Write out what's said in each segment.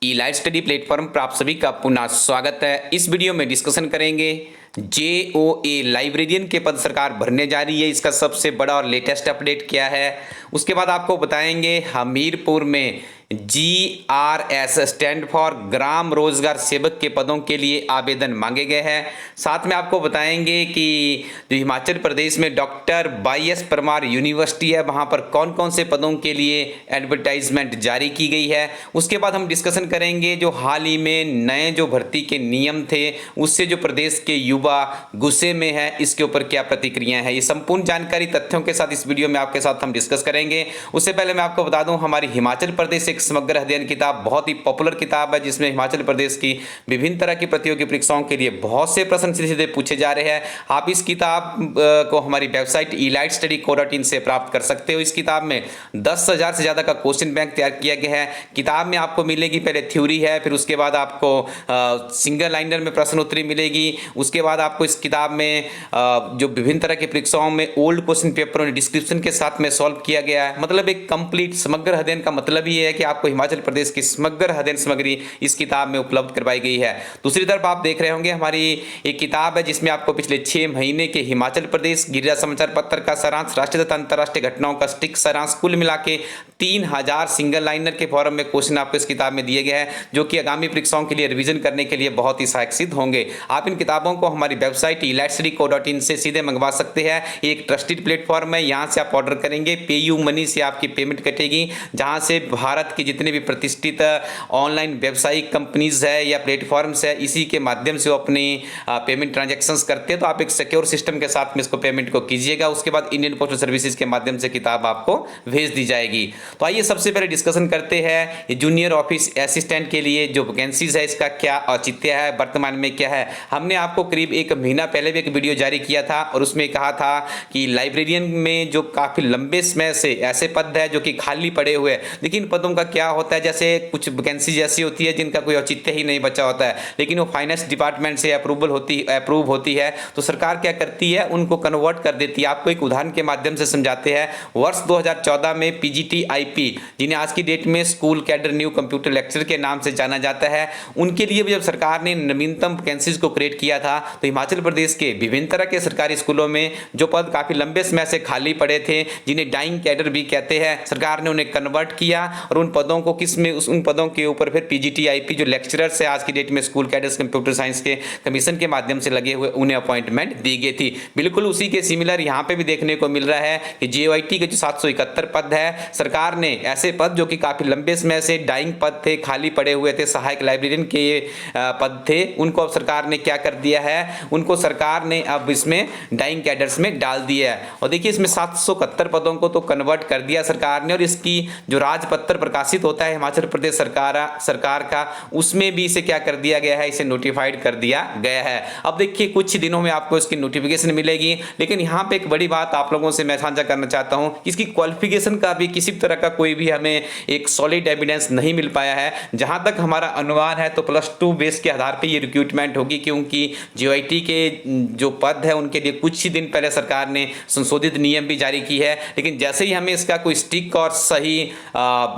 ई-लाइट study platform पर आप सभी का पुनः स्वागत है। इस वीडियो में डिस्कशन करेंगे JOA लाइब्रेरियन के पद सरकार भरने जा रही है, इसका सबसे बड़ा और लेटेस्ट अपडेट क्या है। उसके बाद आपको बताएंगे हमीरपुर में GRS स्टैंड फॉर ग्राम रोजगार सेवक के पदों के लिए आवेदन मांगे गए हैं। साथ में आपको बताएंगे कि जो हिमाचल प्रदेश में डॉक्टर YS परमार यूनिवर्सिटी है, वहां पर कौन कौन से पदों के लिए एडवर्टाइजमेंट जारी की गई है। उसके बाद हम डिस्कशन करेंगे जो हाल ही में नए जो भर्ती के नियम थे उससे जो प्रदेश के युवा गुस्से में है, इसके ऊपर क्या प्रतिक्रिया है। ये संपूर्ण जानकारी तथ्यों के साथ इस वीडियो में आपके साथ हम डिस्कस करेंगे। उससे पहले मैं आपको बता दूं, हमारी हिमाचल प्रदेश एक समग्र अध्ययन किताब बहुत ही पॉपुलर किताब है, जिसमें हिमाचल प्रदेश की विभिन्न तरह की प्रतियोगी परीक्षाओं के लिए बहुत से प्रश्न सीधे सीधे पूछे जा रहे हैं। आप इस किताब को हमारी वेबसाइट elightstudy.co.in से प्राप्त कर सकते हो। इस किताब में 10,000 से ज्यादा का क्वेश्चन बैंक तैयार किया गया है। किताब में आपको मिलेगी पहले थ्योरी है, फिर उसके बाद आपको सिंगल लाइनर में प्रश्न उत्तरी मिलेगी। उसके बाद आपको इस किताब में जो विभिन्न तरह की परीक्षाओं में ओल्ड क्वेश्चन पेपरों ने डिस्क्रिप्शन के साथ में सॉल्व किया गया है। मतलब एक कंप्लीट समग्र अध्ययन का मतलब ये है कि आपको हिमाचल प्रदेश की समग्र अध्ययन सामग्री इस किताब में उपलब्ध करवाई गई है। दूसरी तरफ आप देख रहे होंगे हमारी एक किताब है जिसमें आपको पिछले 6 महीने के हिमाचल प्रदेश गिरिराज समाचार पत्र का सारांश, राष्ट्रीय तथा अंतरराष्ट्रीय घटनाओं का स्टिक सारांश, कुल मिला के 3000 सिंगल लाइनर के फॉर्म में क्वेश्चन आपको इस किताब में दिए गए हैं, जो कि आगामी परीक्षाओं के लिए रिवीजन करने के लिए बहुत ही सहायक सिद्ध होंगे। आप इन किताबों को हमारी वेबसाइट elightstudy.co.in से सीधे मंगवा सकते हैं। एक ट्रस्टेड प्लेटफॉर्म है, यहाँ से आप ऑर्डर करेंगे, पेयू मनी से आपकी पेमेंट कटेगी, जहाँ से भारत के जितने भी प्रतिष्ठित ऑनलाइन व्यवसायिक कंपनीज है या प्लेटफॉर्म्स है, इसी के माध्यम से वो अपनी पेमेंट ट्रांजेक्शंस करते हैं। तो आप एक सिक्योर सिस्टम के साथ में इसको पेमेंट को कीजिएगा। उसके बाद इंडियन पोस्टल सर्विसेज के माध्यम से किताब आपको भेज दी जाएगी। तो आइए सबसे पहले डिस्कशन करते हैं जूनियर ऑफिस असिस्टेंट के लिए जो वैकेंसीज है, इसका क्या औचित्य है, वर्तमान में क्या है। हमने आपको करीब 1 महीना पहले भी एक वीडियो जारी किया था और उसमें कहा था कि लाइब्रेरियन में जो काफी लंबे समय से ऐसे पद है जो कि खाली पड़े हुए हैं, लेकिन पदों का क्या होता है, जैसे कुछ वैकेंसी ऐसी होती है जिनका कोई औचित्य ही नहीं बचा होता है, लेकिन वो फाइनेंस डिपार्टमेंट से अप्रूव होती है, तो सरकार क्या करती है, उनको कन्वर्ट कर देती है। आपको एक उदाहरण के माध्यम से समझाते हैं। वर्ष 2014 में PGTIP, जिन्हें आज की डेट में school cadre new computer lecture के नाम से जाना जाता है, उनके लिए भी जब सरकार ने नवीनतम वैकेंसीज को क्रिएट किया था, तो हिमाचल प्रदेश के विभिन्न तरह के सरकारी स्कूलों में जो पद काफी लंबे समय से खाली पड़े थे, जिन्हें डाइंग कैडर भी कहते हैं, सरकार ने उन्हें कन्वर्ट किया और उन पदों को उन पदों के ऊपर फिर PGTIP जो लेक्चरर्स है आज की डेट में स्कूल कैडर्स कंप्यूटर साइंस के कमीशन के माध्यम से लगे हुए, उन्हें अपॉइंटमेंट दी गई थी। बिल्कुल उसी के सिमिलर यहाँ पे भी देखने को मिल रहा है कि JOIT के जो 771 पद है, सरकार ने ऐसे पद जो कि काफी लंबे समय से डाइंग पद थे, खाली पड़े हुए थे, सहायक लाइब्रेरियन के पद थे, उनको अब सरकार ने क्या कर दिया है, उनको सरकार ने अब इसमें डाइंग कैडर्स में डाल दिया है। और देखिए इसमें 771 पदों को तो कन्वर्ट कर दिया सरकार ने, और इसकी जो राजपत्र प्रकाशित होता है हिमाचल प्रदेश सरकार का, उसमें भी इसे क्या कर दिया गया है, इसे नोटिफाइड कर दिया गया है। अब देखिए कुछ दिनों में आपको इसकी नोटिफिकेशन मिलेगी, लेकिन यहाँ पे एक बड़ी बात आप लोगों से मैं साझा करना चाहता हूँ, इसकी क्वालिफिकेशन का भी किसी तरह का कोई भी हमें एक सॉलिड एविडेंस नहीं मिल पाया है। जहां तक हमारा अनुमान है तो +2 बेस के आधार पर ये रिक्रूटमेंट होगी, क्योंकि JOIT के जो पद है उनके लिए कुछ ही दिन पहले सरकार ने संशोधित नियम भी जारी की है। लेकिन जैसे ही हमें इसका कोई स्टिक और सही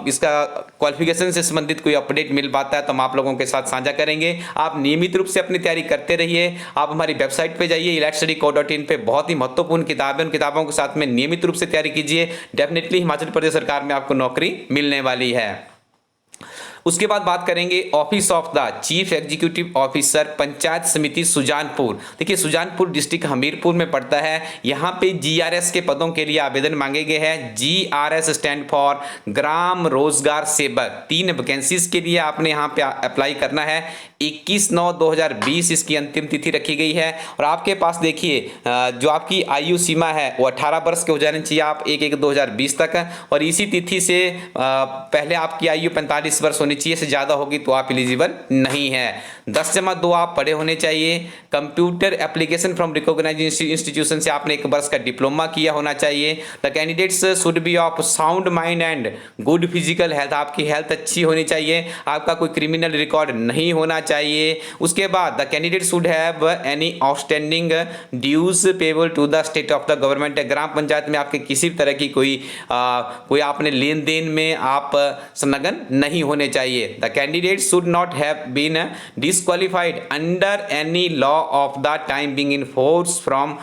इसका क्वालिफिकेशन से संबंधित कोई अपडेट मिल पाता है तो हम आप लोगों के साथ साझा करेंगे। आप नियमित रूप से अपनी तैयारी करते रहिए। आप हमारी वेबसाइट पे जाइए elightstudy.co.in पे, बहुत ही महत्वपूर्ण किताबें, उन किताबों के साथ में नियमित रूप से तैयारी कीजिए। डेफिनेटली हिमाचल प्रदेश सरकार में आपको नौकरी मिलने वाली है। उसके बाद बात करेंगे office of the chief executive officer panchayat समिति सुजानपुर। देखिए सुजानपुर डिस्ट्रिक्ट हमीरपुर में पड़ता है। यहाँ पे GRS के पदों के लिए आवेदन मांगे गए हैं। GRS स्टैंड फॉर ग्राम रोजगार सेवक। 3 वैकेंसीज के लिए आपने यहाँ पे अप्लाई करना है। 21/9/2020 इसकी अंतिम तिथि रखी गई है। और आपके पास देखिए जो आपकी आयु सीमा है वो 18 वर्ष के हो जानी चाहिए आप 1/1/2020 तक, और इसी तिथि से पहले आपकी आयु 45 वर्ष होनी चाहिए, से ज्यादा होगी तो आप एलिजिबल नहीं है। 10/2 आप पढ़े होने चाहिए। Computer application from recognised institution से आपने 1 वर्ष का डिप्लोमा किया होना चाहिए। The candidates should be of sound mind and good physical health. आपकी हेल्थ अच्छी होनी चाहिए, आपका कोई क्रिमिनल रिकॉर्ड नहीं होना चाहिए। उसके बाद the candidate should have any outstanding dues payable to the state of the government. ग्राम पंचायत में आपके किसी तरह की कोई आपने लेन देन में आप संलग्न नहीं होने चाहिए। चाहिए। The candidate should not have been disqualified under any law of the time being in force from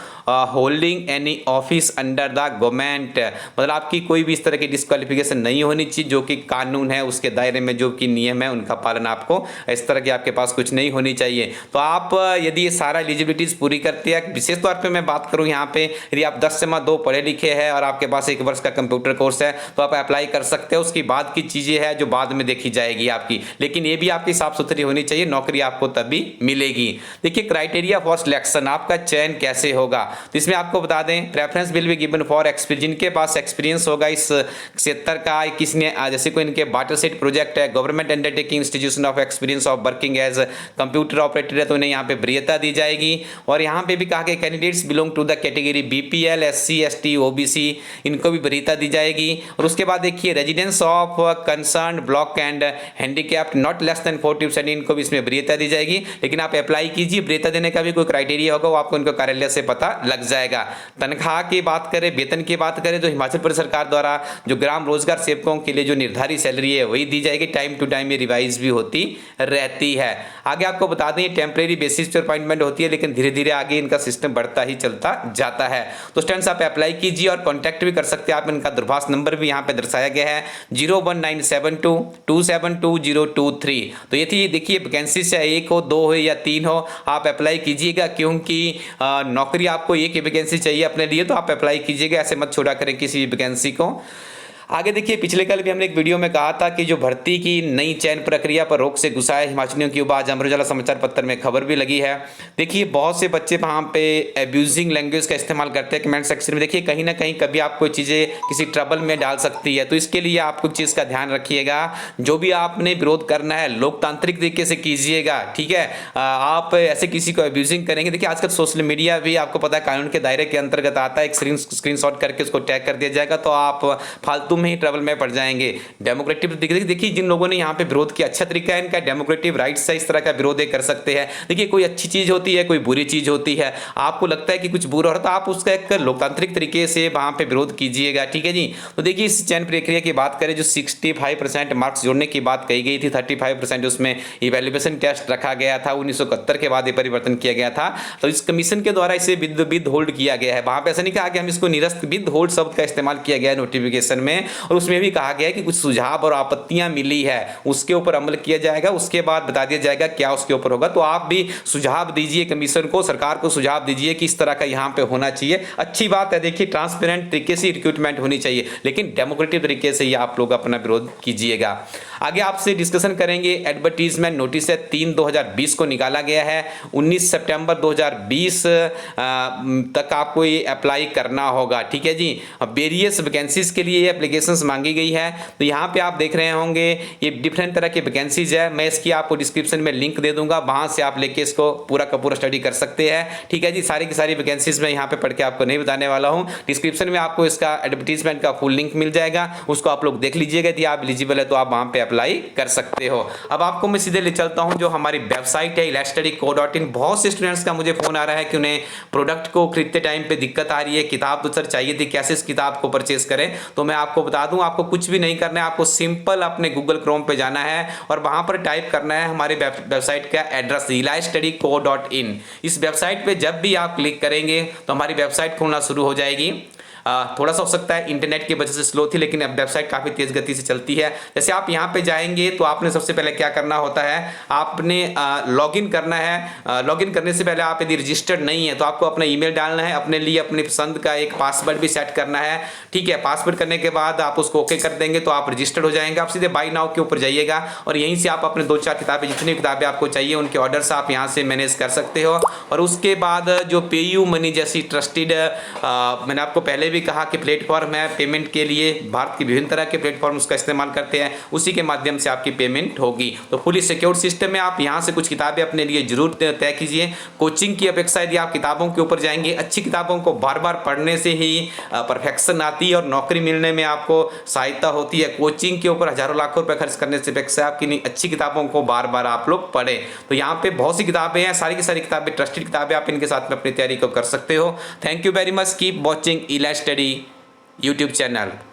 holding any office under the government. मतलब आपकी कोई भी इस तरह की डिस्क्वालिफिकेशन नहीं होनी चाहिए, जो कि कानून है उसके दायरे में जो कि नियम है उनका पालन आपको इस तरह की आपके पास कुछ नहीं होनी चाहिए। तो आप यदि ये सारा एलिजिबिलिटीज पूरी करते हैं, विशेष तौर पे मैं बात करूं यहाँ पे, यदि आप 10 से 2 पढ़े लिखे हैं और आपके पास 1 वर्ष का कंप्यूटर कोर्स है तो आप अप्लाई कर सकते हो। उसकी बाद की चीजें हैं जो बाद में देखी जाएगी आपकी, लेकिन ये भी आपकी साफ सुथरी होनी चाहिए, नौकरी आपको तभी मिलेगी। देखिए क्राइटेरिया फॉर सिलेक्शन, आपका चयन कैसे होगा, तो इसमें आपको बता दें preference will be given for experience, जिनके पास एक्सपीरियंस होगा इस क्षेत्र का, किसने जैसे कोई इनके वाटर सेट प्रोजेक्ट है, government undertaking, institution of experience of working as computer operator है, तो उन्हें यहाँ पे वरीयता दी जाएगी। और यहाँ पे भी कहा कि candidates belong to the category BPL, SC, ST, OBC, इनको भी वरीयता दी जाएगी। और उसके बाद देखिए residence of concern block and handicapped not less than 40%, इनको भी इसमें वरीयता दी जाएगी। लेकिन आप अप्लाई कीजिए, वरीयता देने का भी कोई क्राइटेरिया होगा वो आपको इनको कार्यालय से पता लग जाएगा। तनख्वाह की बात करें, वेतन की बात करें, तो हिमाचल प्रदेश सरकार द्वारा जो ग्राम रोजगार सेवकों के लिए जो निर्धारित सैलरी है वही दी जाएगी, टाइम टू टाइम ये रिवाइज भी होती रहती है। आगे आपको बता दें टेम्परेरी बेसिस पर अपॉइंटमेंट होती है, लेकिन धीरे धीरे आगे इनका सिस्टम बढ़ता ही चलता जाता है। तो स्टूडेंट्स आप अप्लाई कीजिए और कॉन्टैक्ट भी कर सकते हैं आप, इनका दूरभाष नंबर भी यहाँ पे दर्शाया गया है 01972272023। तो ये थी, देखिए वैकेंसी से 1 हो, 2 हो या 3 हो, आप अप्लाई कीजिएगा, क्योंकि नौकरी आपको एक ही वैकेंसी चाहिए अपने लिए, तो आप अप्लाई कीजिएगा, ऐसे मत छोड़ा करें किसी वैकेंसी को। आगे देखिए पिछले कल भी हमने एक वीडियो में कहा था कि जो भर्ती की नई चयन प्रक्रिया पर रोक से गुस्साए हिमाचलियों की युवा, आज अमर उजाला समाचार पत्र में खबर भी लगी है। देखिए बहुत से बच्चे वहाँ पे एब्यूजिंग लैंग्वेज का इस्तेमाल करते हैं कमेंट सेक्शन में। देखिए कहीं ना कहीं कभी आपको चीज़ें किसी ट्रबल में डाल सकती है, तो इसके लिए आप कुछ चीज़ का ध्यान रखिएगा। जो भी आपने विरोध करना है लोकतांत्रिक तरीके से कीजिएगा, ठीक है। आप ऐसे किसी को एब्यूजिंग करेंगे, देखिए आजकल सोशल मीडिया भी आपको पता है कानून के दायरे के अंतर्गत आता है, एक स्क्रीनशॉट करके उसको टैग कर दिया जाएगा, तो आप फालतू में ही ट्रबल में पड़ जाएंगे। डेमोक्रेटिक देखिए जिन लोगों ने यहाँ पे विरोध किया, अच्छा तरीका है इनका, डेमोक्रेटिक राइट्स से इस तरह का विरोध कर सकते हैं। देखिए कोई अच्छी चीज होती है, कोई बुरी चीज होती है, आपको लगता है कि कुछ बुरा हो रहा है तो आप उसका एक लोकतांत्रिक तरीके से वहां पे विरोध कीजिएगा, ठीक है जी। तो देखिए इस चयन प्रक्रिया की बात करें, जो 65% मार्क्स जोड़ने की बात कही गई थी, 35% उसमें इवैल्यूएशन टेस्ट रखा गया था, 1971 के बाद ये परिवर्तन किया गया था। तो इस कमीशन के द्वारा इसे विद होल्ड किया गया है। वहां पे ऐसा नहीं कहा कि हम इसको निरस्त, विद होल्ड शब्द का इस्तेमाल किया गया है नोटिफिकेशन में, और उसमें भी कहा गया है कि कुछ सुझाव और आपत्तियां मिली है उसके ऊपर अमल किया जाएगा, उसके बाद बता दिया जाएगा क्या उसके ऊपर होगा। तो आप भी सुझाव दीजिए कमीशन को, सरकार को सुझाव दीजिए कि इस तरह का यहां पे होना चाहिए। अच्छी बात है, देखिए ट्रांसपेरेंट तरीके से रिक्रूटमेंट होनी चाहिए, लेकिन डेमोक्रेटिक तरीके से ही आप लोग अपना विरोध कीजिएगा। आगे आपसे डिस्कशन करेंगे एडवर्टीजमेंट नोटिस है 3/2020 को निकाला गया है, 19 सितंबर 2020 तक आपको ये अप्लाई करना होगा, ठीक है जी। वेरियस वैकेंसीज के लिए ये एप्लीकेशंस मांगी गई है। तो यहाँ पे आप देख रहे होंगे ये डिफरेंट तरह के वैकेंसीज है, मैं इसकी आपको डिस्क्रिप्शन में लिंक दे दूंगा, वहां से आप लेके इसको पूरा का पूरा स्टडी कर सकते हैं, ठीक है जी। सारी की सारी वैकेंसीज मैं यहाँ पे पढ़ के आपको नहीं बताने वाला हूँ, डिस्क्रिप्शन में आपको इसका एडवर्टीजमेंट का फुल लिंक मिल जाएगा, उसको आप लोग देख लीजिएगा। यदि आप एलिजिबल है तो आप वहां पे अप्लाई कर सकते हो। अब आपको मैं सीधे ले चलता हूं जो हमारी वेबसाइट है elatstudyco.in। बहुत से स्टूडेंट्स का मुझे फोन आ रहा है कि उन्हें प्रोडक्ट को खरीदते टाइम पे दिक्कत आ रही है, किताब तो सर चाहिए थी, कैसे इस किताब को परचेस करें। तो मैं आपको बता दूं, आपको कुछ भी नहीं करना है, आपको सिंपल अपने गूगल क्रोम पे जाना है और वहां पर टाइप करना है हमारे वेबसाइट का एड्रेस elatstudyco.in। इस वेबसाइट पे जब भी आप क्लिक करेंगे तो हमारी वेबसाइट खुलना शुरू हो जाएगी। थोड़ा सा हो सकता है इंटरनेट की वजह से स्लो थी, लेकिन अब वेबसाइट काफ़ी तेज़ गति से चलती है। जैसे आप यहाँ पे जाएंगे तो आपने सबसे पहले क्या करना होता है, आपने लॉगिन करना है। लॉगिन करने से पहले आप यदि रजिस्टर्ड नहीं है तो आपको अपना ईमेल डालना है, अपने लिए अपनी पसंद का एक पासवर्ड भी सेट करना है, ठीक है। पासवर्ड करने के बाद आप उसको ओके कर देंगे तो आप रजिस्टर्ड हो जाएंगे। आप सीधे बाय नाउ के ऊपर जाइएगा और यहीं से आप अपने 2-4 किताबें, जितनी किताबें आपको चाहिए उनके ऑर्डर्स आप यहाँ से मैनेज कर सकते हो। और उसके बाद जो पेयू मनी जैसी ट्रस्टेड, मैंने आपको पहले भी कहा कि प्लेटफॉर्म है पेमेंट के लिए, भारत की विभिन्न तरह के प्लेटफॉर्म उसका इस्तेमाल करते हैं, उसी के माध्यम से आपकी पेमेंट होगी। तो फुली सिक्योर्ड सिस्टम में आप यहाँ से कुछ किताबें अपने लिए जरूर तय कीजिए। कोचिंग की अपेक्षा यदि आप किताबों के ऊपर जाएंगे, अच्छी किताबों को बार बार पढ़ने से ही परफेक्शन आती है और नौकरी मिलने में आपको सहायता होती है। कोचिंग के ऊपर हजारों लाखों रुपए खर्च करने से अपेक्षा आपकी अच्छी किताबों को बार बार आप लोग पढ़े। तो यहाँ पे बहुत सी किताबें हैं, सारी की सारी किताबें ट्रस्टेड किताबें, आप इनके साथ में अपनी तैयारी को कर सकते हो। Thank you very much, keep watching इला स्टडी YouTube चैनल।